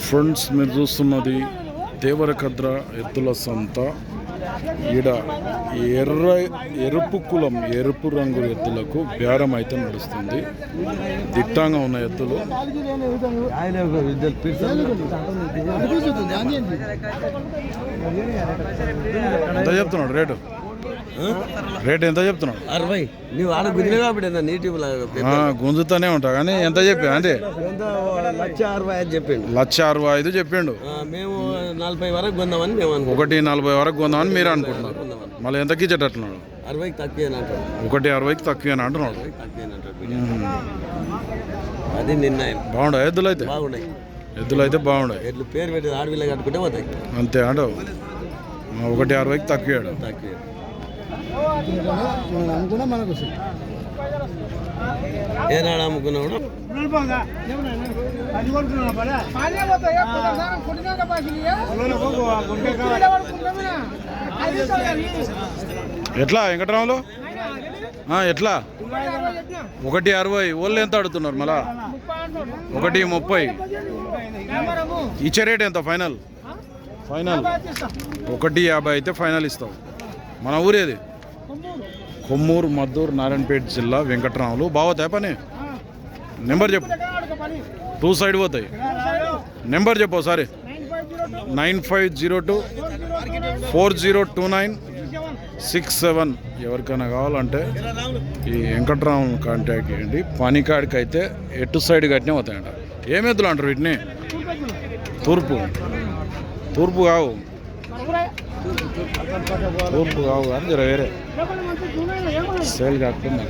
Friends మీరు చూస్తున్నది దేవరకద్ర ఎద్దుల సంత. ఈడ ఎరుపు కులం ఎరుపు రంగు ఎద్దులకు బేరం అయితే నడుస్తుంది. దిట్టంగా ఉన్న ఎద్దులు. ఎంత చెప్తున్నాడు రేటు? రేట్ ఎంత చెప్తున్నాడు? 60. నువ్వు ఆడ గుదిలే కాబట్టి గుంజుతానే ఉంటా కానీ ఎంత చెప్పా అంటే 1,65,000 చెప్పిండు. 1,65,000 చెప్పిండు. మేము 40 వరకు కొందామని మేము 1,40 వరకు కొందామని మీరు అనుకుంటున్నారు. మళ్ళీ ఎంతకి ఇచ్చేటట్టున్నాడు? 60కి తక్కువ 1,60కి తక్కువ అంటున్నాడు. అది నిర్ణయం. బాగుండే ఎద్దులు అయితే? బాగున్నాయి ఎద్దులు అయితే బాగుండే. ఎడ్లు పేరు పెట్టి ఆడవిల్ల కట్టుకుంటే పోతాయి అంతే అంటూ 1,60కి తక్కువ. ఏనాడు అమ్ముకున్నాడు ఎట్లా వెంకటరాములు ఎట్లా? 1,60. వాళ్ళు ఎంత అడుగుతున్నారు మళ్ళా? 1,30. ఇచ్చే రేట్ ఎంత ఫైనల్? 1,50 అయితే ఫైనల్ ఇస్తావు. మన ఊరేది? కొమ్మూరు, మద్దూరు, నారాయణపేట జిల్లా, వెంకటరాములు. బాగుతాయి పని? నెంబర్ చెప్పు. 2 సైడ్ పోతాయి. నెంబర్ చెప్పు ఒకసారి. 9502 402967. ఎవరికైనా కావాలంటే ఈ వెంకటరాములు కాంటాక్ట్ చేయండి. పనికాడికి అయితే ఎటు సైడ్ కట్టినే పోతాయంట. ఏం ఎద్దులు అంటారు వీటిని? తూర్పు కావు కానీ జర వేరే సేల్ కాకుండా